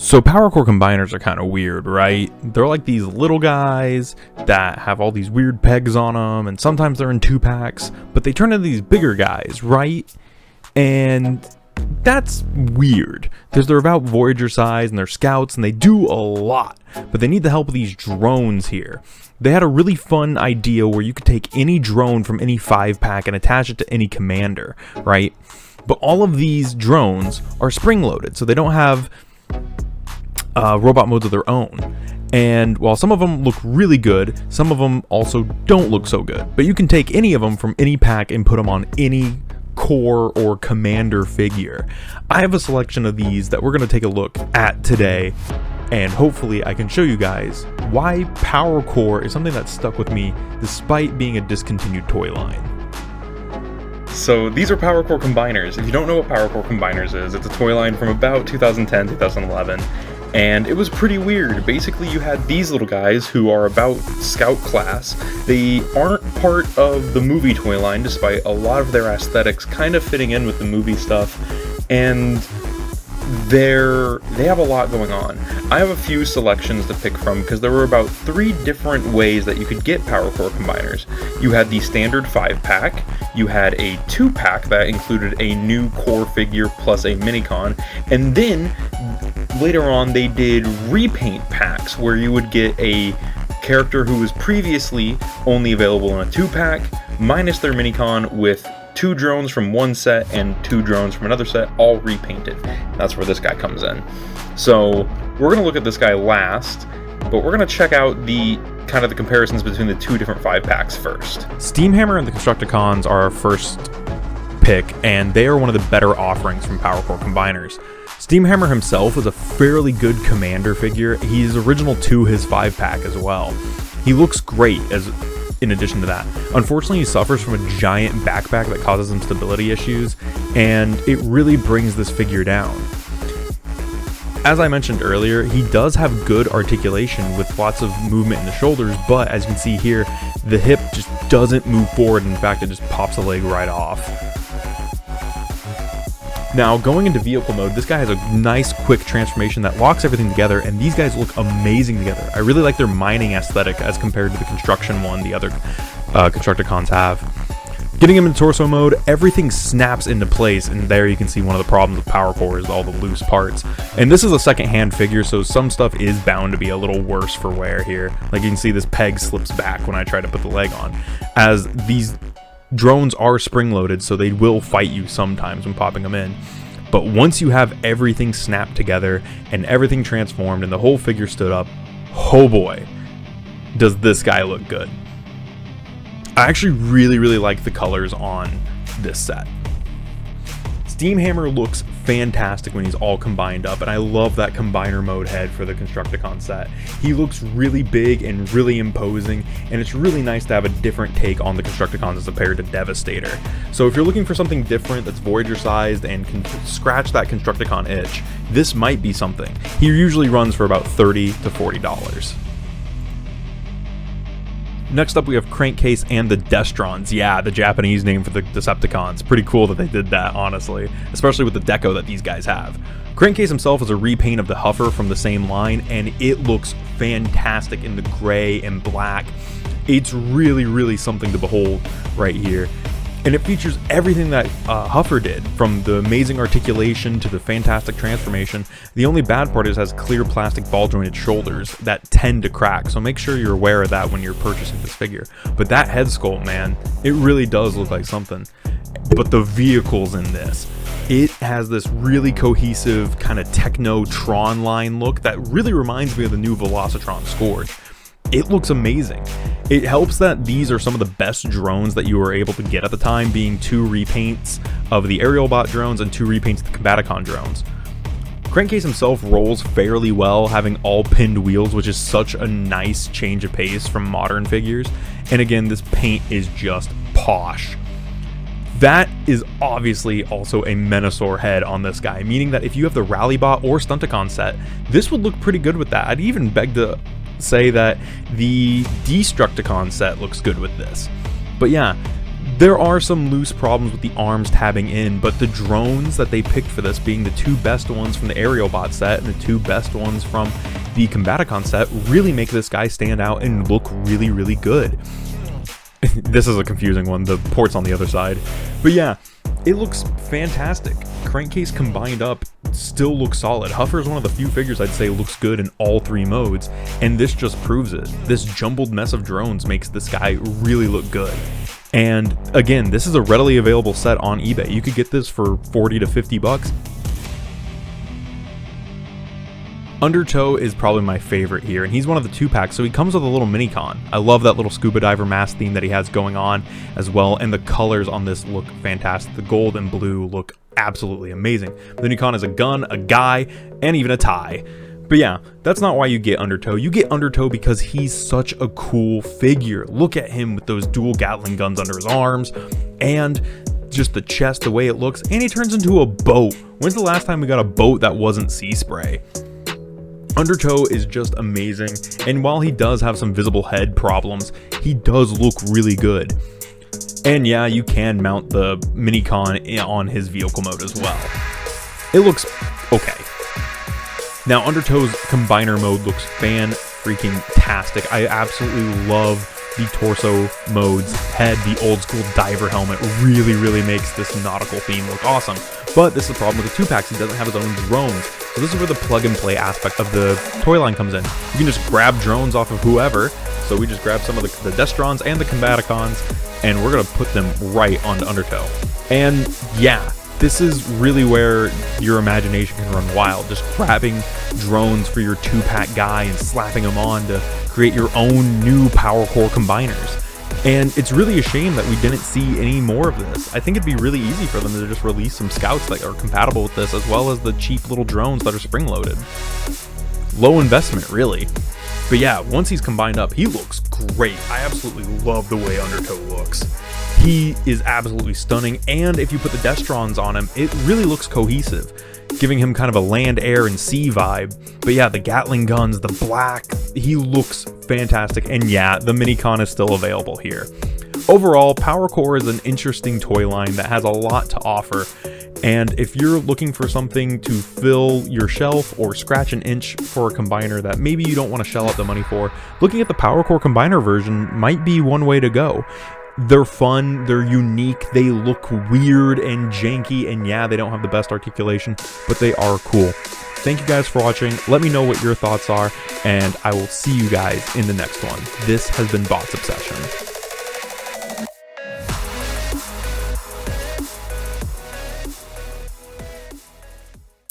So Powercore Combiners are kind of weird, right? They're like these little guys that have all these weird pegs on them, and sometimes they're in 2-packs, but they turn into these bigger guys, right? And that's weird, because they're about Voyager size, and they're scouts, and they do a lot, but they need the help of these drones here. They had a really fun idea where you could take any drone from any 5-pack and attach it to any commander, right? But all of these drones are spring-loaded, so they don't have robot modes of their own. And while some of them look really good, some of them also don't look so good. But you can take any of them from any pack and put them on any core or commander figure. I have a selection of these that we're going to take a look at today, and hopefully I can show you guys why Powercore is something that stuck with me despite being a discontinued toy line. So these are Powercore Combiners. If you don't know what Powercore Combiners is, it's a toy line from about 2010, 2011. And it was pretty weird. Basically, you had these little guys who are about scout class. They aren't part of the movie toy line, despite a lot of their aesthetics kind of fitting in with the movie stuff. And they have a lot going on. I have a few selections to pick from because there were about 3 different ways that you could get Powercore Combiners. You had the standard 5-pack, you had a 2-pack that included a new core figure plus a minicon, and then later on they did repaint packs where you would get a character who was previously only available in a 2-pack minus their minicon with 2 drones from one set and 2 drones from another set, all repainted. That's where this guy comes in. So we're going to look at this guy last, but we're going to check out the kind of the comparisons between the 2 different 5-packs first. Steamhammer and the Constructicons are our first pick, and they are one of the better offerings from Powercore Combiners. Steamhammer himself is a fairly good commander figure. He's original to his 5-pack as well. He looks great in addition to that. Unfortunately, he suffers from a giant backpack that causes him stability issues, and it really brings this figure down. As I mentioned earlier, he does have good articulation with lots of movement in the shoulders, but as you can see here, the hip just doesn't move forward. In fact, it just pops a leg right off. Now, going into vehicle mode, this guy has a nice quick transformation that locks everything together, and these guys look amazing together. I really like their mining aesthetic as compared to the construction one the other Constructicons have. Getting him in torso mode, everything snaps into place, and there you can see one of the problems with Powercore is all the loose parts. And this is a second-hand figure, so some stuff is bound to be a little worse for wear here. Like you can see this peg slips back when I try to put the leg on, as these drones are spring-loaded, so they will fight you sometimes when popping them in. But once you have everything snapped together and everything transformed and the whole figure stood up, oh boy, does this guy look good. I actually really like the colors on this set. Steamhammer looks fantastic when he's all combined up, and I love that combiner mode head for the Constructicon set. He looks really big and really imposing, and it's really nice to have a different take on the Constructicons as compared to Devastator. So if you're looking for something different that's Voyager sized and can scratch that Constructicon itch, this might be something. He usually runs for about $30 to $40. Next up, we have Crankcase and the Destrons. Yeah, the Japanese name for the Decepticons. Pretty cool that they did that, honestly, especially with the deco that these guys have. Crankcase himself is a repaint of the Huffer from the same line, and it looks fantastic in the gray and black. It's really something to behold right here. And it features everything that Huffer did, from the amazing articulation to the fantastic transformation. The only bad part is it has clear plastic ball jointed shoulders that tend to crack, so make sure you're aware of that when you're purchasing this figure. But that head sculpt, man, it really does look like something. But the vehicles in this, it has this really cohesive kind of techno-tron line look that really reminds me of the new Velocitron Scourge. It looks amazing. It helps that these are some of the best drones that you were able to get at the time, being 2 repaints of the aerial bot drones and 2 repaints of the Combaticon drones. Crankcase himself rolls fairly well, having all pinned wheels, which is such a nice change of pace from modern figures. And again, this paint is just posh. That is obviously also a Menasor head on this guy, meaning that if you have the Rallybot or Stunticon set, this would look pretty good with that. I'd even beg to say that the Destructicon set looks good with this. But yeah, There are some loose problems with the arms tabbing in, but the drones that they picked for this, being the 2 best ones from the Aerial Bot set and the 2 best ones from the Combaticon set, really make this guy stand out and look really, really good. This is a confusing one, the port's on the other side. But yeah, it looks fantastic. Crankcase combined up still looks solid. Huffer is one of the few figures I'd say looks good in all 3 modes, and this just proves it. This jumbled mess of drones makes this guy really look good. And again, this is a readily available set on eBay. You could get this for 40 to 50 bucks. Undertow is probably my favorite here, and he's one of the 2-packs, so he comes with a little minicon. I love that little scuba diver mask theme that he has going on as well, and the colors on this look fantastic. The gold and blue look absolutely amazing. The minicon is a gun, a guy, and even a tie. But yeah, that's not why you get Undertow. You get Undertow because he's such a cool figure. Look at him with those dual Gatling guns under his arms, and just the chest, the way it looks, and he turns into a boat. When's the last time we got a boat that wasn't sea spray? Undertow is just amazing, and while he does have some visible head problems, he does look really good. And yeah, you can mount the minicon on his vehicle mode as well. It looks okay. Now, Undertow's Combiner mode looks fan-freaking-tastic. I absolutely love the torso mode's head. The old-school diver helmet really, really makes this nautical theme look awesome. But this is the problem with the 2-packs. He doesn't have his own drones. So this is where the plug-and-play aspect of the toy line comes in. You can just grab drones off of whoever. So we just grab some of the Destrons and the Combaticons, and we're going to put them right onto Undertow. And yeah, this is really where your imagination can run wild. Just grabbing drones for your 2-pack guy and slapping them on to create your own new Powercore Combiners. And it's really a shame that we didn't see any more of this. I think it'd be really easy for them to just release some scouts that are compatible with this, as well as the cheap little drones that are spring-loaded. Low investment, really. But yeah, once he's combined up, he looks great. I absolutely love the way Undertow looks. He is absolutely stunning, and if you put the Destrons on him, it really looks cohesive, giving him kind of a land, air, and sea vibe. But yeah, the Gatling guns, the black, he looks fantastic, and yeah, the minicon is still available here. Overall, Powercore is an interesting toy line that has a lot to offer, and if you're looking for something to fill your shelf or scratch an inch for a combiner that maybe you don't want to shell out the money for, looking at the Powercore Combiner version might be one way to go. They're fun, they're unique, they look weird and janky, and yeah, they don't have the best articulation, but they are cool. Thank you guys for watching. Let me know what your thoughts are, and I will see you guys in the next one. This has been Bots Obsession.